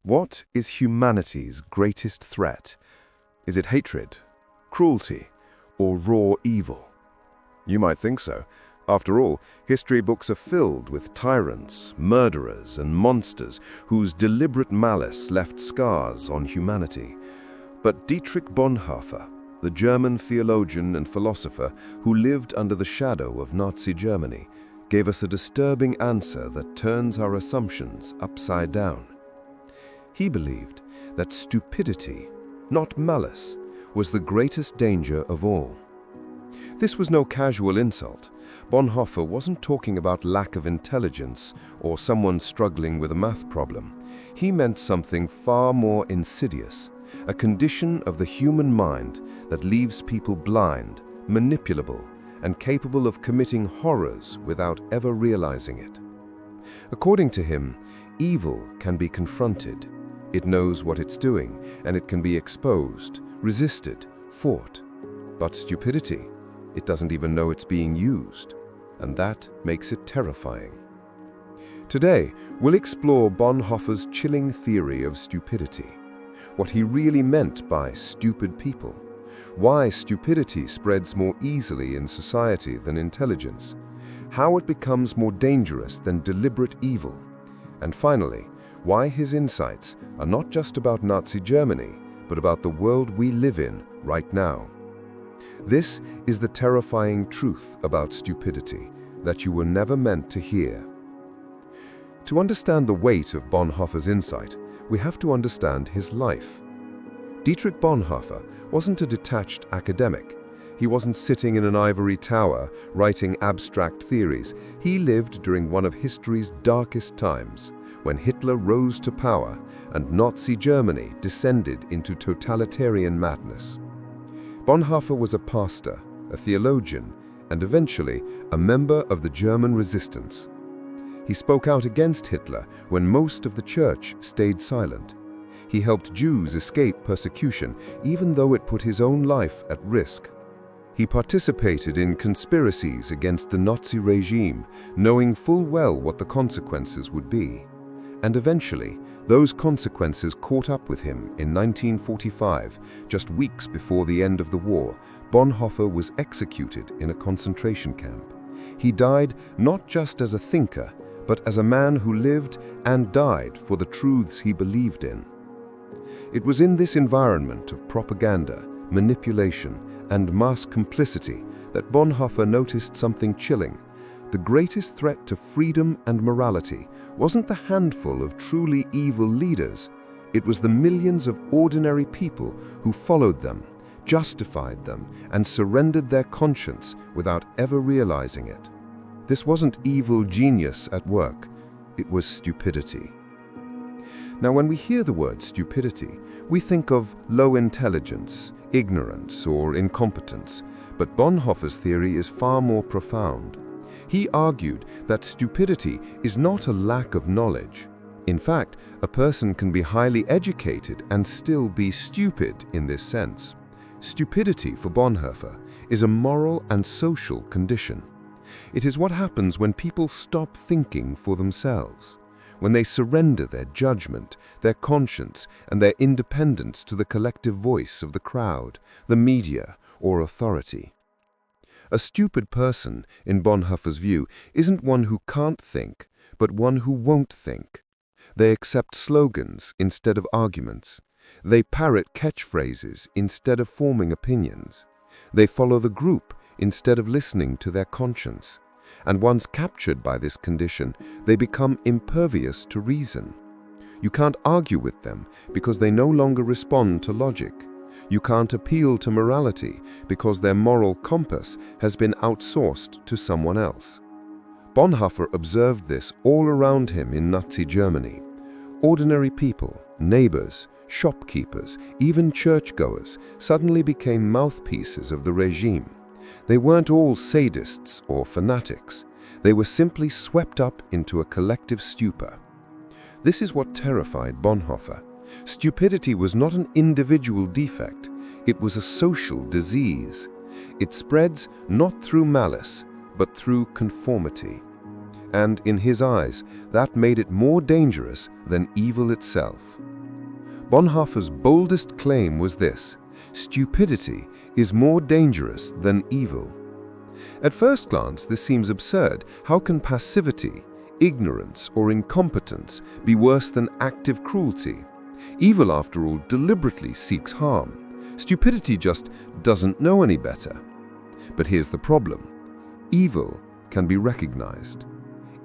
What is humanity's greatest threat? Is it hatred, cruelty, or raw evil? You might think so. After all, history books are filled with tyrants, murderers, and monsters whose deliberate malice left scars on humanity. But Dietrich Bonhoeffer, the German theologian and philosopher who lived under the shadow of Nazi Germany, gave us a disturbing answer that turns our assumptions upside down. He believed that stupidity, not malice, was the greatest danger of all. This was no casual insult. Bonhoeffer wasn't talking about lack of intelligence or someone struggling with a math problem. He meant something far more insidious, a condition of the human mind that leaves people blind, manipulable, and capable of committing horrors without ever realizing it. According to him, evil can be confronted. It knows what it's doing, and it can be exposed, resisted, fought. But stupidity, it doesn't even know it's being used, and that makes it terrifying. Today, we'll explore Bonhoeffer's chilling theory of stupidity, what he really meant by stupid people, why stupidity spreads more easily in society than intelligence, how it becomes more dangerous than deliberate evil, and finally, why his insights are not just about Nazi Germany, but about the world we live in right now. This is the terrifying truth about stupidity that you were never meant to hear. To understand the weight of Bonhoeffer's insight, we have to understand his life. Dietrich Bonhoeffer wasn't a detached academic. He wasn't sitting in an ivory tower writing abstract theories. He lived during one of history's darkest times, when Hitler rose to power and Nazi Germany descended into totalitarian madness. Bonhoeffer was a pastor, a theologian, and eventually a member of the German resistance. He spoke out against Hitler when most of the church stayed silent. He helped Jews escape persecution, even though it put his own life at risk. He participated in conspiracies against the Nazi regime, knowing full well what the consequences would be. And eventually, those consequences caught up with him in 1945, just weeks before the end of the war. Bonhoeffer was executed in a concentration camp. He died not just as a thinker, but as a man who lived and died for the truths he believed in. It was in this environment of propaganda, manipulation, and mass complicity that Bonhoeffer noticed something chilling. The greatest threat to freedom and morality wasn't the handful of truly evil leaders. It was the millions of ordinary people who followed them, justified them, and surrendered their conscience without ever realizing it. This wasn't evil genius at work. It was stupidity. Now, when we hear the word stupidity, we think of low intelligence, ignorance, or incompetence. But Bonhoeffer's theory is far more profound. He argued that stupidity is not a lack of knowledge. In fact, a person can be highly educated and still be stupid in this sense. Stupidity, for Bonhoeffer, is a moral and social condition. It is what happens when people stop thinking for themselves, when they surrender their judgment, their conscience, and their independence to the collective voice of the crowd, the media, or authority. A stupid person, in Bonhoeffer's view, isn't one who can't think, but one who won't think. They accept slogans instead of arguments. They parrot catchphrases instead of forming opinions. They follow the group instead of listening to their conscience. And once captured by this condition, they become impervious to reason. You can't argue with them because they no longer respond to logic. You can't appeal to morality because their moral compass has been outsourced to someone else. Bonhoeffer observed this all around him in Nazi Germany. Ordinary people, neighbors, shopkeepers, even churchgoers suddenly became mouthpieces of the regime. They weren't all sadists or fanatics. They were simply swept up into a collective stupor. This is what terrified Bonhoeffer. Stupidity was not an individual defect. It was a social disease. It spreads not through malice, but through conformity. And in his eyes, that made it more dangerous than evil itself. Bonhoeffer's boldest claim was this: stupidity is more dangerous than evil. At first glance, this seems absurd. How can passivity, ignorance, or incompetence be worse than active cruelty? Evil, after all, deliberately seeks harm. Stupidity just doesn't know any better. But here's the problem. Evil can be recognized.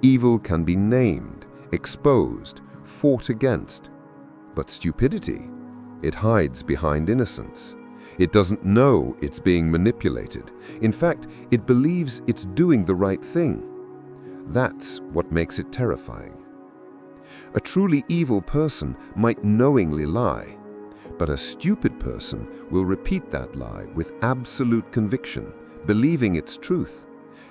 Evil can be named, exposed, fought against. But stupidity, it hides behind innocence. It doesn't know it's being manipulated. In fact, it believes it's doing the right thing. That's what makes it terrifying. A truly evil person might knowingly lie, but a stupid person will repeat that lie with absolute conviction, believing it's truth.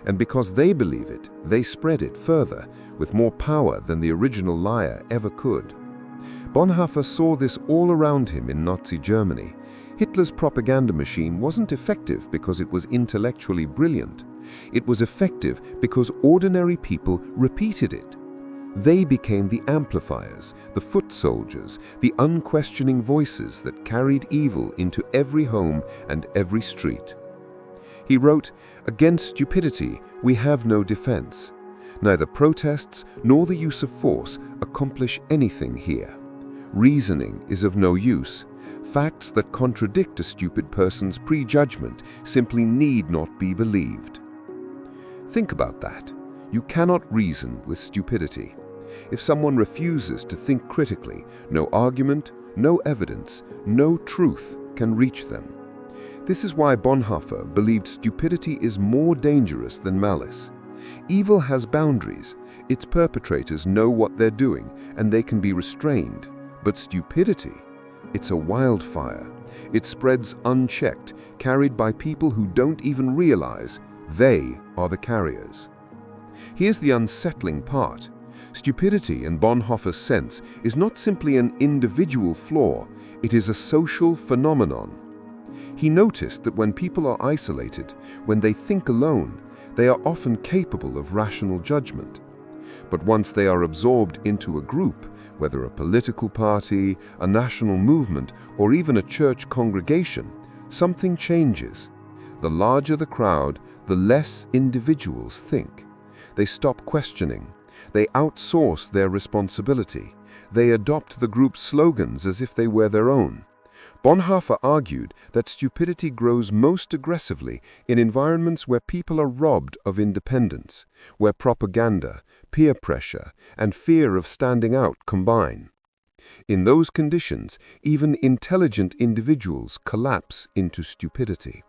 And because they believe it, they spread it further with more power than the original liar ever could. Bonhoeffer saw this all around him in Nazi Germany. Hitler's propaganda machine wasn't effective because it was intellectually brilliant. It was effective because ordinary people repeated it. They became the amplifiers, the foot soldiers, the unquestioning voices that carried evil into every home and every street. He wrote, "Against stupidity we have no defense. Neither protests nor the use of force accomplish anything here. Reasoning is of no use. Facts that contradict a stupid person's prejudgment simply need not be believed." Think about that. You cannot reason with stupidity. If someone refuses to think critically, no argument, no evidence, no truth can reach them. This is why Bonhoeffer believed stupidity is more dangerous than malice. Evil has boundaries. Its perpetrators know what they're doing, and they can be restrained. But stupidity, it's a wildfire. It spreads unchecked, carried by people who don't even realize they are the carriers. Here's the unsettling part. Stupidity, in Bonhoeffer's sense, is not simply an individual flaw, it is a social phenomenon. He noticed that when people are isolated, when they think alone, they are often capable of rational judgment. But once they are absorbed into a group, whether a political party, a national movement, or even a church congregation, something changes. The larger the crowd, the less individuals think. They stop questioning. They outsource their responsibility. They adopt the group's slogans as if they were their own. Bonhoeffer argued that stupidity grows most aggressively in environments where people are robbed of independence, where propaganda, peer pressure, and fear of standing out combine. In those conditions, even intelligent individuals collapse into stupidity.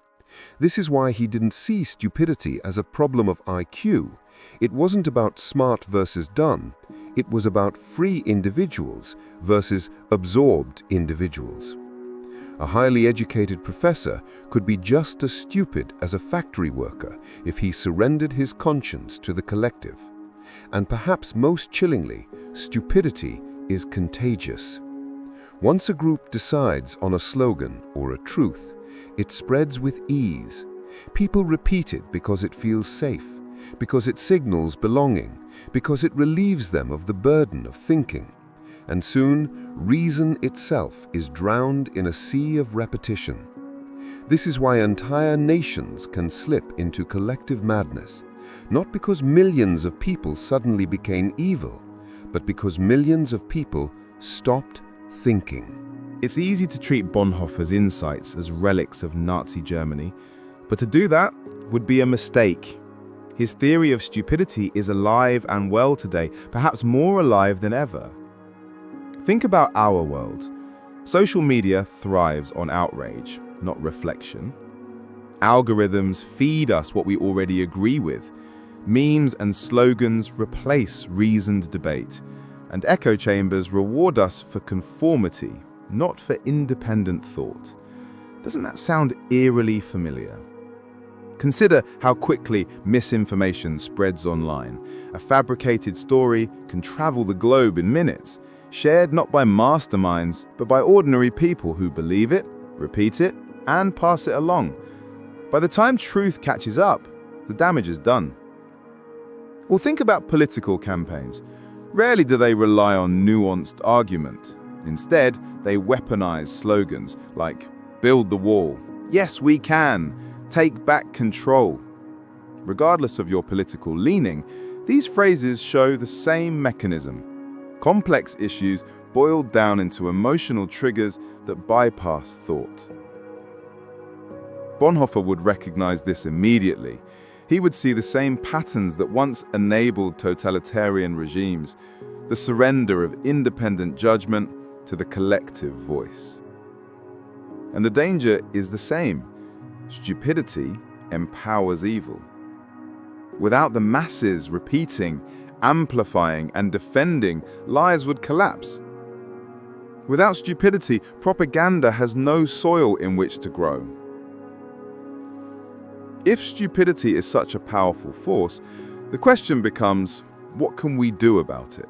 This is why he didn't see stupidity as a problem of IQ. It wasn't about smart versus dumb. It was about free individuals versus absorbed individuals. A highly educated professor could be just as stupid as a factory worker if he surrendered his conscience to the collective. And perhaps most chillingly, stupidity is contagious. Once a group decides on a slogan or a truth, it spreads with ease. People repeat it because it feels safe, because it signals belonging, because it relieves them of the burden of thinking. And soon, reason itself is drowned in a sea of repetition. This is why entire nations can slip into collective madness, not because millions of people suddenly became evil, but because millions of people stopped thinking. It's easy to treat Bonhoeffer's insights as relics of Nazi Germany, but to do that would be a mistake. His theory of stupidity is alive and well today, perhaps more alive than ever. Think about our world. Social media thrives on outrage, not reflection. Algorithms feed us what we already agree with. Memes and slogans replace reasoned debate, and echo chambers reward us for conformity, not for independent thought. Doesn't that sound eerily familiar? Consider how quickly misinformation spreads online. A fabricated story can travel the globe in minutes, shared not by masterminds, but by ordinary people who believe it, repeat it, and pass it along. By the time truth catches up, the damage is done. Well, think about political campaigns. Rarely do they rely on nuanced argument. Instead, they weaponize slogans like "build the wall," "yes we can," "take back control." Regardless of your political leaning, these phrases show the same mechanism: complex issues boiled down into emotional triggers that bypass thought. Bonhoeffer would recognize this immediately. He would see the same patterns that once enabled totalitarian regimes, the surrender of independent judgment to the collective voice. And the danger is the same. Stupidity empowers evil. Without the masses repeating, amplifying, and defending, lies would collapse. Without stupidity, propaganda has no soil in which to grow. If stupidity is such a powerful force, the question becomes, what can we do about it?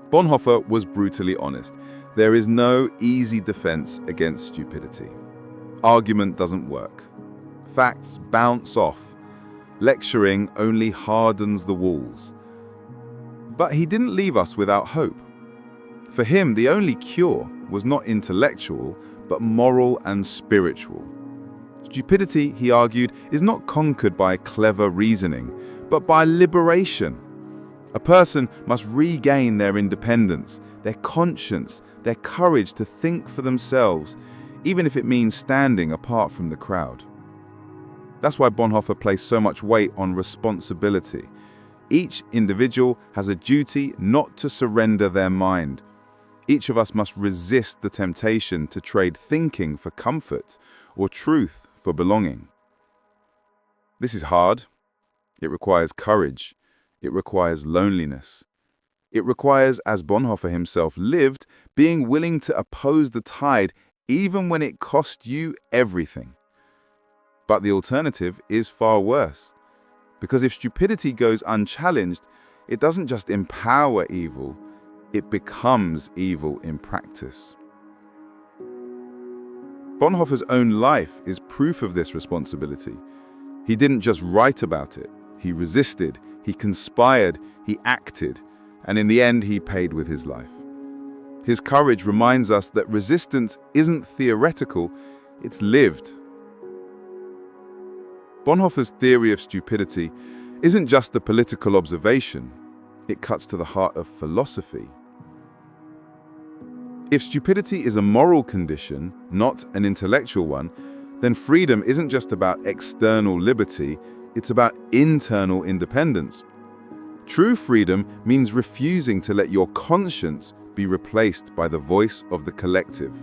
Bonhoeffer was brutally honest. There is no easy defense against stupidity. Argument doesn't work. Facts bounce off. Lecturing only hardens the walls. But he didn't leave us without hope. For him, the only cure was not intellectual, but moral and spiritual. Stupidity, he argued, is not conquered by clever reasoning, but by liberation. A person must regain their independence, their conscience, their courage to think for themselves, even if it means standing apart from the crowd. That's why Bonhoeffer placed so much weight on responsibility. Each individual has a duty not to surrender their mind. Each of us must resist the temptation to trade thinking for comfort or truth for belonging. This is hard. It requires courage. It requires loneliness. It requires, as Bonhoeffer himself lived, being willing to oppose the tide even when it cost you everything. But the alternative is far worse. Because if stupidity goes unchallenged, it doesn't just empower evil, it becomes evil in practice. Bonhoeffer's own life is proof of this responsibility. He didn't just write about it. He resisted, he conspired, he acted, and in the end he paid with his life. His courage reminds us that resistance isn't theoretical, it's lived. Bonhoeffer's theory of stupidity isn't just a political observation, it cuts to the heart of philosophy. If stupidity is a moral condition, not an intellectual one, then freedom isn't just about external liberty, it's about internal independence. True freedom means refusing to let your conscience be replaced by the voice of the collective.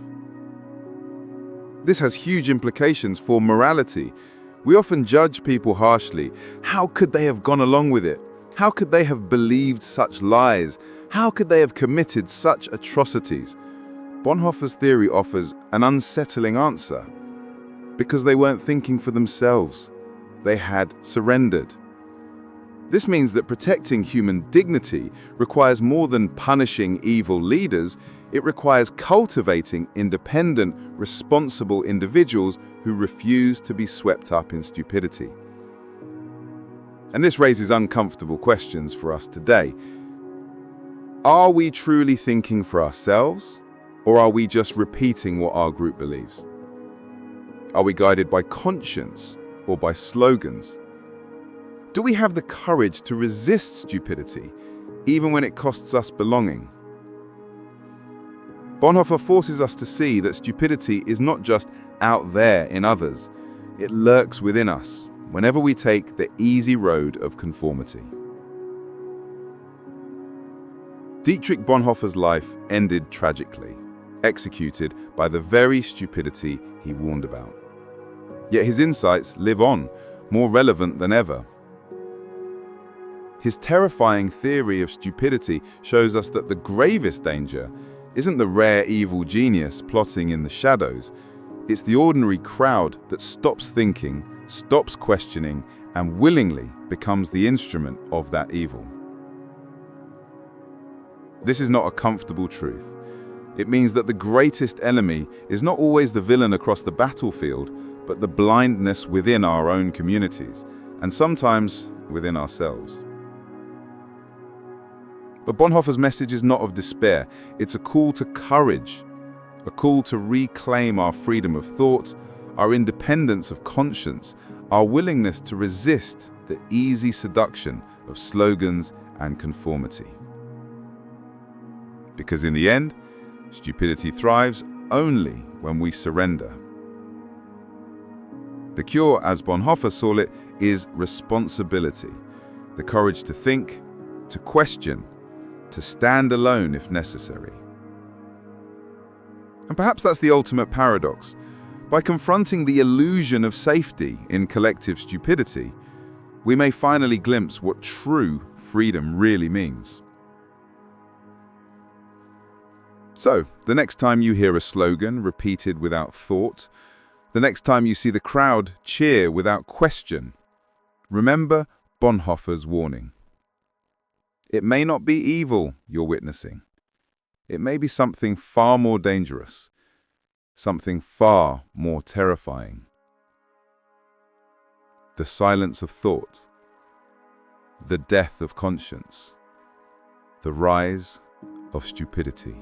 This has huge implications for morality. We often judge people harshly. How could they have gone along with it? How could they have believed such lies? How could they have committed such atrocities? Bonhoeffer's theory offers an unsettling answer. Because they weren't thinking for themselves. They had surrendered. This means that protecting human dignity requires more than punishing evil leaders. It requires cultivating independent, responsible individuals who refuse to be swept up in stupidity. And this raises uncomfortable questions for us today. Are we truly thinking for ourselves, or are we just repeating what our group believes? Are we guided by conscience or by slogans? Do we have the courage to resist stupidity, even when it costs us belonging? Bonhoeffer forces us to see that stupidity is not just out there in others. It lurks within us whenever we take the easy road of conformity. Dietrich Bonhoeffer's life ended tragically, executed by the very stupidity he warned about. Yet his insights live on, more relevant than ever. His terrifying theory of stupidity shows us that the gravest danger isn't the rare evil genius plotting in the shadows. It's the ordinary crowd that stops thinking, stops questioning, and willingly becomes the instrument of that evil. This is not a comfortable truth. It means that the greatest enemy is not always the villain across the battlefield, but the blindness within our own communities, and sometimes within ourselves. But Bonhoeffer's message is not of despair. It's a call to courage, a call to reclaim our freedom of thought, our independence of conscience, our willingness to resist the easy seduction of slogans and conformity. Because in the end, stupidity thrives only when we surrender. The cure, as Bonhoeffer saw it, is responsibility, the courage to think, to question, to stand alone if necessary. And perhaps that's the ultimate paradox. By confronting the illusion of safety in collective stupidity, we may finally glimpse what true freedom really means. So, the next time you hear a slogan repeated without thought, the next time you see the crowd cheer without question, remember Bonhoeffer's warning. It may not be evil you're witnessing. It may be something far more dangerous, something far more terrifying. The silence of thought, the death of conscience, the rise of stupidity.